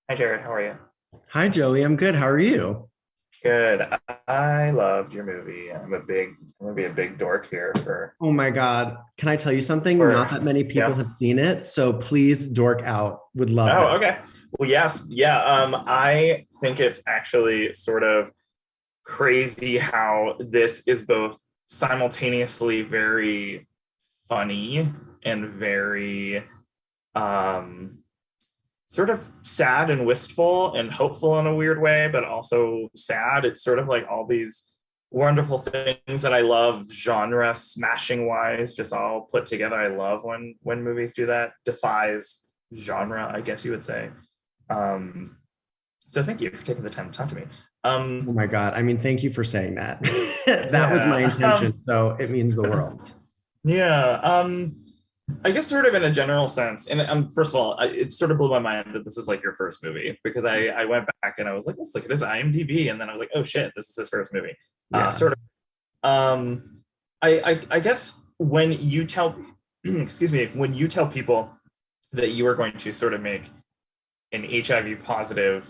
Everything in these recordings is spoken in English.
Hi Jared, how are you? Hi, Joey. I'm good. How are you? Good. I loved your movie. I'm gonna be a big dork here Oh my God. Can I tell you something? for Not that many people yeah. have seen it, so please dork out. Would love that. Oh, okay. Well, yes, yeah. I think it's actually sort of crazy how this is both simultaneously very funny and very um sort of sad and wistful and hopeful in a weird way, but also sad. It's sort of like all these wonderful things that I love, genre smashing wise, just all put together. I love when movies do that. Defies genre, I guess you would say. Um, so thank you for taking the time to talk to me. Oh my God. I mean, thank you for saying that. That was my Yeah. intention, so it means the world. Yeah. I guess sort of in a general sense, and first of all, it sort of blew my mind that this is like your first movie because I went back and I was like, let's look at his IMDb, and then I was like, oh shit, this is his first movie. Yeah. Sort of. I guess when you tell, excuse me, when you tell people that you are going to sort of make an HIV positive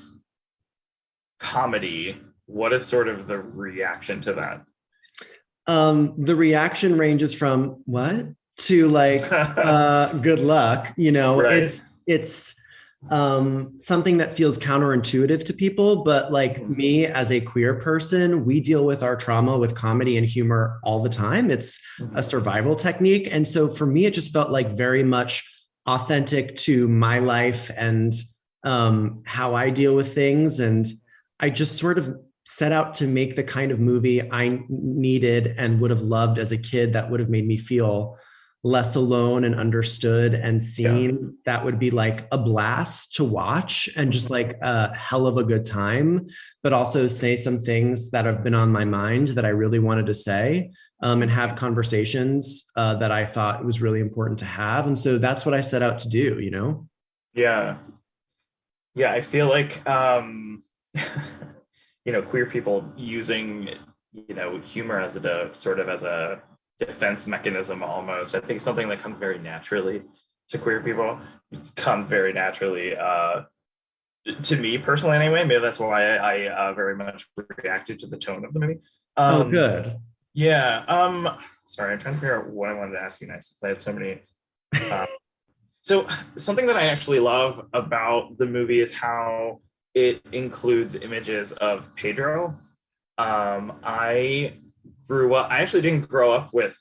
comedy, what is sort of the reaction to The reaction ranges from what to like that? good luck. Right. It's something that feels counterintuitive to people, but like Mhm. me as a queer person, we deal with our trauma with comedy and humor all the time. It's a Mhm. survival technique. And so for me, it just felt like very much authentic to my life and how I deal with things. And I just sort of set out to make the kind of movie I needed and would have loved as a kid that would have made me feel less alone and understood and Yeah. seen. That would be like a blast to watch and just Mhm. like a hell of a good time, but also say some things that have been on my mind that I really wanted to say. And have conversations that I thought was really important to have. And so that's what I set out to do, you know? Yeah. Yeah, I feel like queer people using, humor as sort of as a defense mechanism almost. I think something that comes very naturally to queer people comes very naturally to me personally anyway. Maybe that's why I very much reacted to the tone of the movie. Oh, Um good. yeah, sorry, I'm trying to figure out what I wanted to ask you next. I had so many uh, so something that I actually love about the movie is how it includes images of Pedro. I grew up. I actually didn't grow up with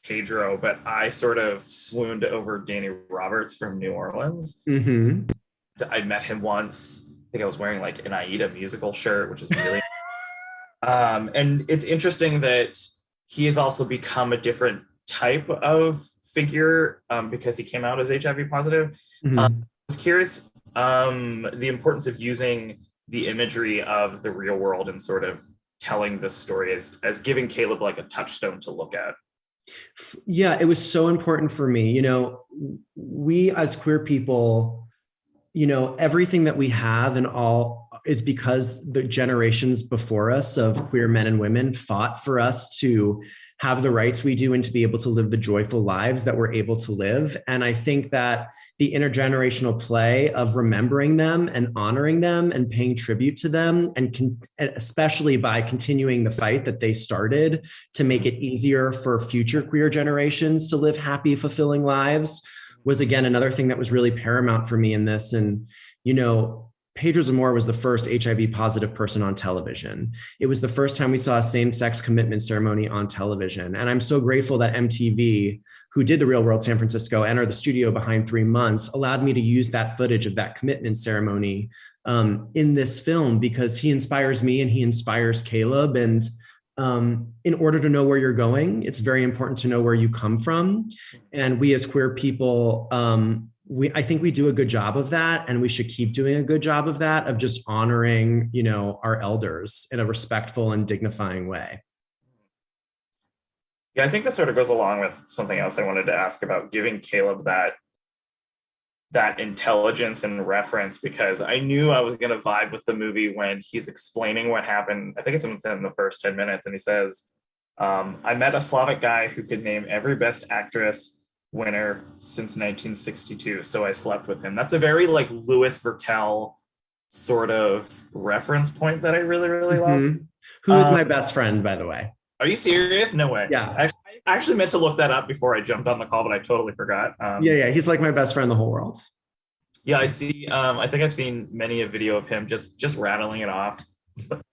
Pedro, but I sort of swooned over Danny Roberts from New Orleans. Mm-hmm. I met him once. I think I was wearing like an Aida musical shirt, which is really. And it's interesting that he has also become a different type of figure because he came out as HIV positive. Mm-hmm. I was curious the importance of using the imagery of the real world and sort of telling this story as giving Caleb like a touchstone to look at. Yeah, it was so important for me. We as queer people, everything that we have and all is because the generations before us of queer men and women fought for us to have the rights we do and to be able to live the joyful lives that we're able to live. And I think that the intergenerational play of remembering them and honoring them and paying tribute to them, and especially by continuing the fight that they started to make it easier for future queer generations to live happy, fulfilling lives, was again another thing that was really paramount for me in this. And Pedro Zamora was the first HIV positive person on television. It was the first time we saw a same-sex commitment ceremony on television. And I'm so grateful that MTV, who did the Real World San Francisco and are the studio behind 3 months, allowed me to use that footage of that commitment ceremony in this film, because he inspires me and he inspires Caleb. And in order to know where you're going, it's very important to know where you come from. And we as queer people, I think we do a good job of that, and we should keep doing a good job of that, of just honoring, our elders in a respectful and dignifying way. Yeah, I think that sort of goes along with something else I wanted to ask about giving Caleb that intelligence and reference because I knew I was going to vibe with the movie when he's explaining what happened. I think it's within the first 10 minutes. And he says, I met a Slavic guy who could name every best actress winner since 1962. So I slept with him. That's a very like Louis Vertel sort of reference point that I really, really love. Mhm. Who is Um, my best friend, by the way? are you serious? No way. Yeah. I actually meant to look that up before I jumped on the call, but I totally forgot. Yeah. He's like my best friend in the whole world. Yeah, I see. I think I've seen many a video of him just rattling it off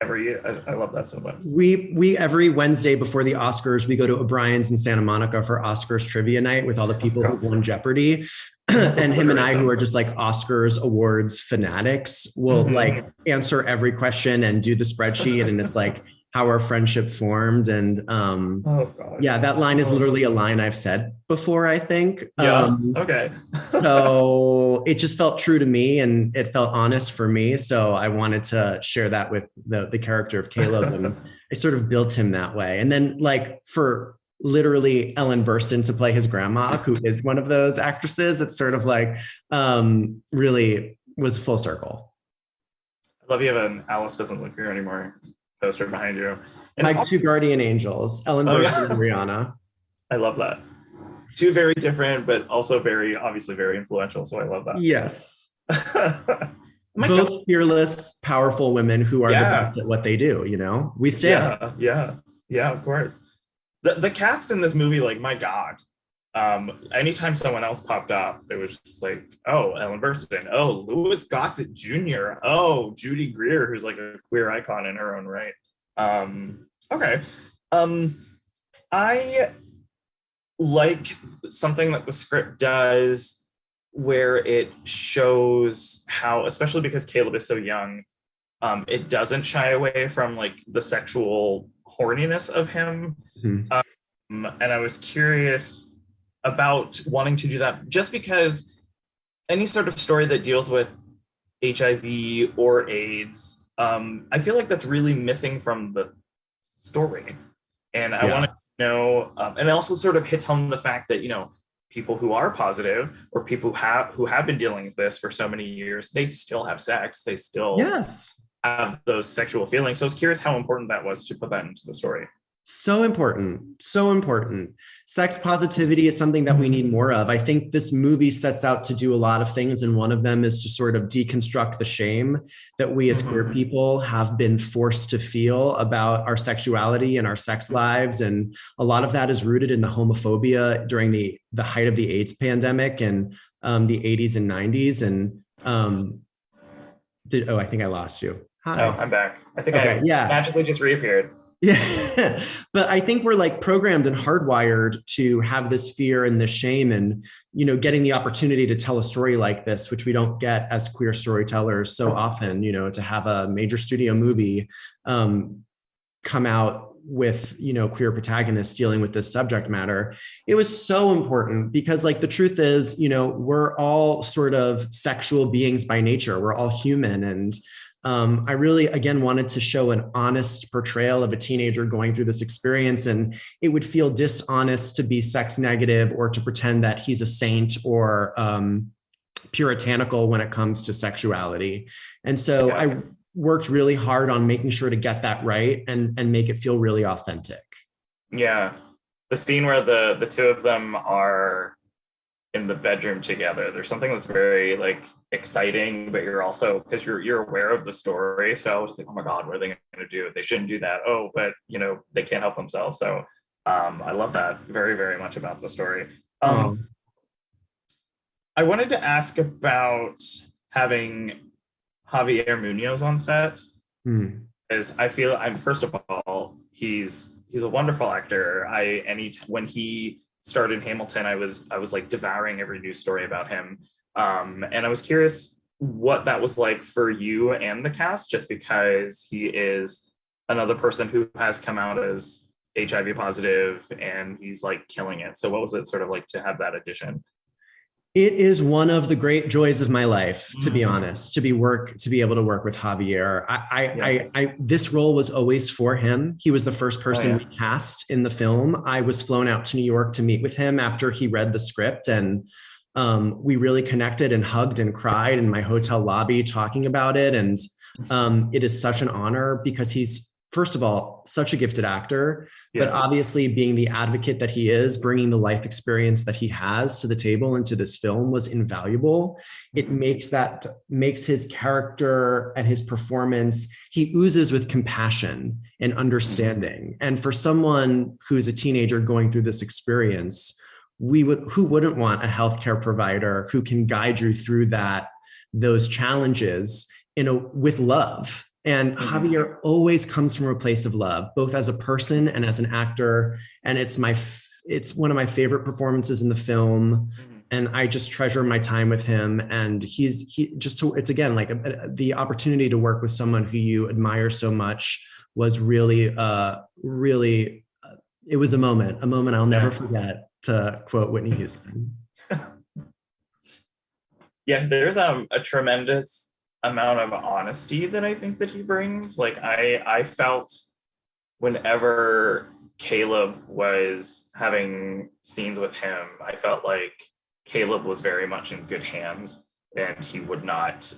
every year. I love that so much. We every Wednesday before the Oscars, we go to O'Brien's in Santa Monica for Oscars trivia night with all the people who won Jeopardy. And him and I, who are just like Oscars awards fanatics, will like answer every question and do the spreadsheet. And it's like how our friendship formed. And Oh God. yeah, that line is literally a line I've said before, I think. Yeah. Okay. So it just felt true to me and it felt honest for me. So I wanted to share that with the character of Caleb, and I sort of built him that way. And then like for literally Ellen Burstyn to play his grandma, who is one of those actresses, it's sort of like really was full circle. I love you have an Alice Doesn't Live Here Anymore poster behind you. And My two guardian angels, Ellen Burstyn and Rihanna. I love that. Two very different, but also very obviously very influential. So I love that. Yes. Both fearless, powerful women who are the best at what they do. You know, we stand. Yeah, of course. The cast in this movie, like, my God. Anytime someone else popped up, it was just like, oh, Ellen Burstyn, oh, Louis Gossett Jr., oh, Judy Greer, who's like a queer icon in her own right. Okay. I like something that the script does where it shows how, especially because Caleb is so young, it doesn't shy away from like the sexual horniness of him. And I was curious about wanting to do that just because any sort of story that deals with HIV or AIDS, I feel like that's really missing from the story. And I want to know, and it also sort of hits home the fact that, you know, people who are positive or people who have been dealing with this for so many years, they still have sex. They still have those sexual feelings. So I was curious how important that was to put that into the story. So important. So important. Sex positivity is something that we need more of. I think this movie sets out to do a lot of things, and one of them is to sort of deconstruct the shame that we as queer people have been forced to feel about our sexuality and our sex lives. And a lot of that is rooted in the homophobia during the height of the AIDS pandemic and the 80s and 90s. And I think I lost you. Hi. Oh, I'm back. I think I magically just reappeared. Yeah. But I think we're like programmed and hardwired to have this fear and this shame, and, you know, getting the opportunity to tell a story like this, which we don't get as queer storytellers so often, you know, to have a major studio movie come out with, you know, queer protagonists dealing with this subject matter. It was so important because, like, the truth is, you know, we're all sort of sexual beings by nature. We're all human. And I really, again, wanted to show an honest portrayal of a teenager going through this experience. And it would feel dishonest to be sex negative or to pretend that he's a saint or puritanical when it comes to sexuality. And so I worked really hard on making sure to get that right and make it feel really authentic. Yeah. The scene where the two of them are in the bedroom together, there's something that's very like exciting, but you're also, because you're aware of the story, so I was like, oh my God, what are they going to do? They shouldn't do that. Oh, but you know, they can't help themselves. So I love that very, very much about the story. I wanted to ask about having Javier Munoz on set, because I feel first of all, he's a wonderful actor. When he started in Hamilton, I was like devouring every news story about him. And I was curious what that was like for you and the cast, just because he is another person who has come out as HIV positive and he's like killing it. So what was it sort of like to have that addition? It is one of the great joys of my life, to be honest, to be able to work with Javier. This role was always for him. He was the first person we cast in the film. I was flown out to New York to meet with him after he read the script, and we really connected and hugged and cried in my hotel lobby talking about it. And it is such an honor because he's first of all, such a gifted actor, but Yeah. obviously being the advocate that he is, bringing the life experience that he has to the table into this film was invaluable. It makes his character and his performance, he oozes with compassion and understanding. And for someone who's a teenager going through this experience, who wouldn't want a healthcare provider who can guide you through those challenges with love? And Javier always comes from a place of love, both as a person and as an actor. And it's one of my favorite performances in the film. And I just treasure my time with him. And it's again, like the opportunity to work with someone who you admire so much was really, it was a moment I'll never forget, to quote Whitney Houston. Yeah, there's a tremendous amount of honesty that I think that he brings. Like I felt whenever Caleb was having scenes with him, I felt like Caleb was very much in good hands, and he would not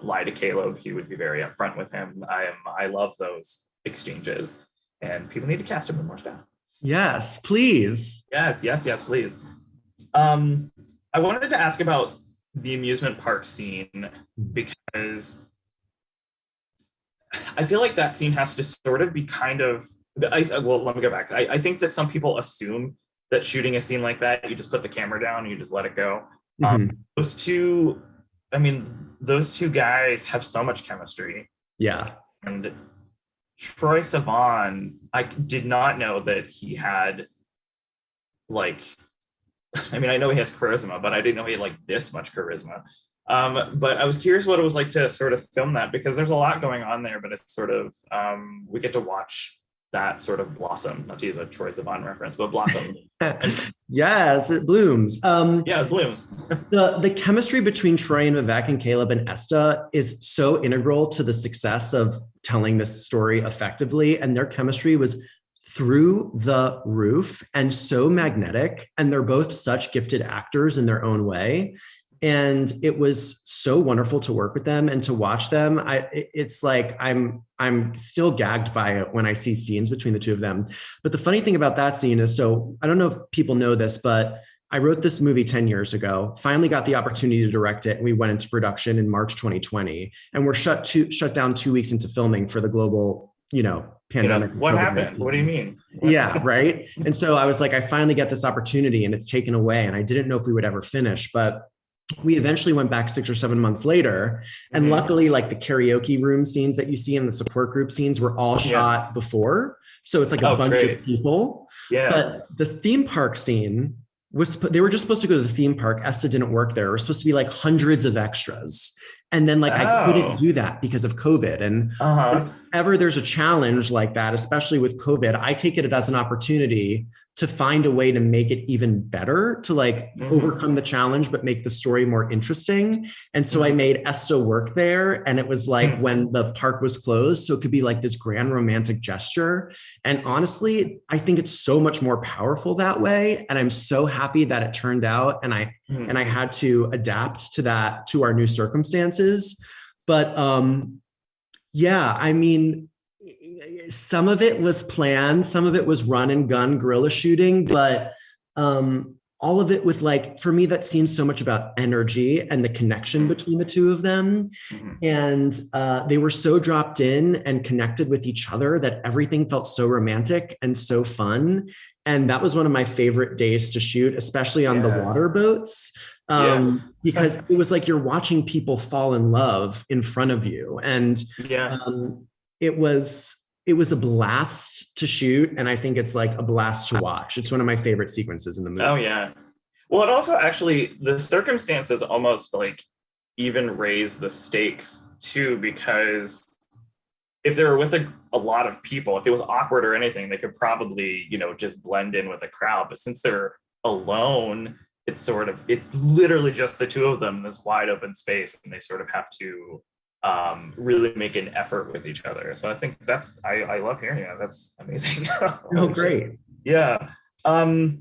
lie to Caleb. He would be very upfront with him. I love those exchanges, and people need to cast him in more stuff. Yes, please. Yes, please. I wanted to ask about the amusement park scene, because I feel like that scene has to sort of be kind of, well, let me go back. I think that some people assume that shooting a scene like that, you just put the camera down and you just let it go. Those two guys have so much chemistry. Yeah. And Troye Sivan, I did not know that he had, like, I mean, I know he has charisma, but I didn't know he had like this much charisma. But I was curious what it was like to sort of film that, because there's a lot going on there, but it's sort of, we get to watch that sort of blossom, not to use a Troye Sivan reference, but blossom. Yes, it blooms. Yeah, it blooms. The chemistry between Troy and Vivek and Caleb and Esta is so integral to the success of telling this story effectively. And their chemistry was through the roof and so magnetic. And they're both such gifted actors in their own way. And it was so wonderful to work with them and to watch them. It's like I'm still gagged by it when I see scenes between the two of them. But the funny thing about that scene is, so I don't know if people know this, but I wrote this movie 10 years ago, finally got the opportunity to direct it. And we went into production in March 2020, and we're shut down 2 weeks into filming for the global, pandemic. What happened? What do you mean? Yeah, right. And so I was like, I finally get this opportunity and it's taken away. And I didn't know if we would ever finish, but we eventually went back 6 or 7 months later. And luckily, like the karaoke room scenes that you see in the support group scenes were all shot before. So it's like a bunch of people. Yeah. But the theme park scene they were just supposed to go to the theme park. Esta didn't work there. It was supposed to be like hundreds of extras. And then I couldn't do that because of COVID. And whenever there's a challenge like that, especially with COVID, I take it as an opportunity to find a way to make it even better, to overcome the challenge, but make the story more interesting. And so I made Esta work there. And it was like when the park was closed, so it could be like this grand romantic gesture. And honestly, I think it's so much more powerful that way. And I'm so happy that it turned out. And I had to adapt to that, to our new circumstances. But yeah, I mean, some of it was planned, some of it was run and gun guerrilla shooting, but all of it with for me, that seems so much about energy and the connection between the two of them. And they were so dropped in and connected with each other that everything felt so romantic and so fun. And that was one of my favorite days to shoot, especially on the water boats, because it was like you're watching people fall in love in front of you. And it was a blast to shoot. And I think it's like a blast to watch. It's one of my favorite sequences in the movie. Oh, yeah. Well, it also actually, the circumstances almost even raise the stakes too, because if they were with a lot of people, if it was awkward or anything, they could probably, just blend in with the crowd. But since they're alone, it's literally just the two of them in this wide open space, and they sort of have to really make an effort with each other. So I think I love hearing that. That's amazing. Oh, great. Yeah. We're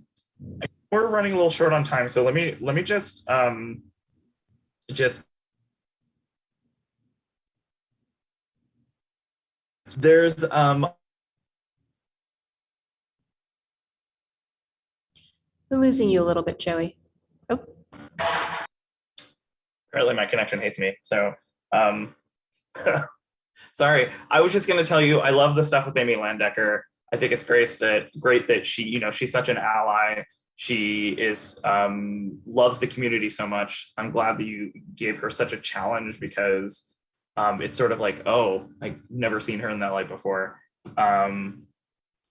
running a little short on time, so let me just There's We're losing you a little bit, Joey. Oh, apparently my connection hates me. So um sorry. I was just gonna tell you I love the stuff with Amy Landecker. I think it's great that she, she's such an ally. She is loves the community so much. I'm glad that you gave her such a challenge because it's sort of like, oh, I've never seen her in that light before. Um,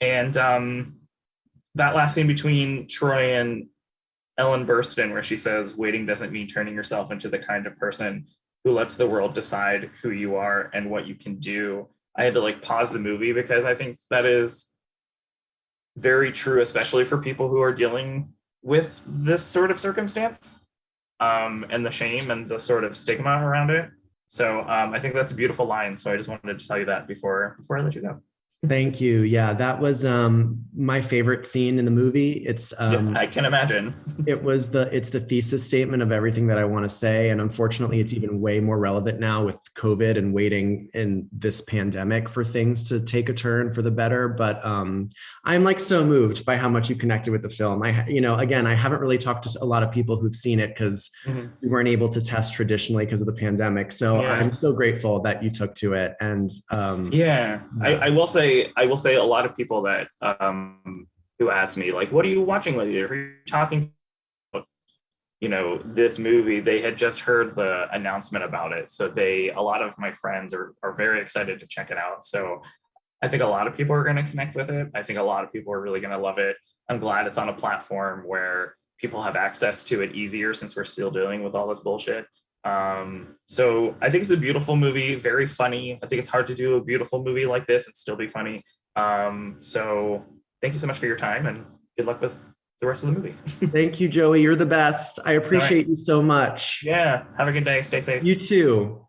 and that last scene between Troy and Ellen Burstyn, where she says, waiting doesn't mean turning yourself into the kind of person who lets the world decide who you are and what you can do. I had to like pause the movie because I think that is very true, especially for people who are dealing with this sort of circumstance, and the shame and the sort of stigma around it. So I think that's a beautiful line. So I just wanted to tell you that before I let you go. Thank you. Yeah, that was my favorite scene in the movie. It's Yeah, I can imagine. it's the thesis statement of everything that I want to say. And unfortunately, it's even way more relevant now with COVID and waiting in this pandemic for things to take a turn for the better. But I'm like so moved by how much you connected with the film. Again, I haven't really talked to a lot of people who've seen it because we weren't able to test traditionally because of the pandemic. So Yeah. I'm so grateful that you took to it. And yeah, I will say a lot of people that who ask me like, what are you watching lately? Are you talking about, this movie? They had just heard the announcement about it. So a lot of my friends are very excited to check it out. So I think a lot of people are going to connect with it. I think a lot of people are really going to love it. I'm glad it's on a platform where people have access to it easier since we're still dealing with all this bullshit. So I think it's a beautiful movie, very funny. I think it's hard to do a beautiful movie like this and still be funny. So thank you so much for your time and good luck with the rest of the movie. Thank you, Joey. You're the best. I appreciate you so much. Yeah. Have a good day. Stay safe. You too.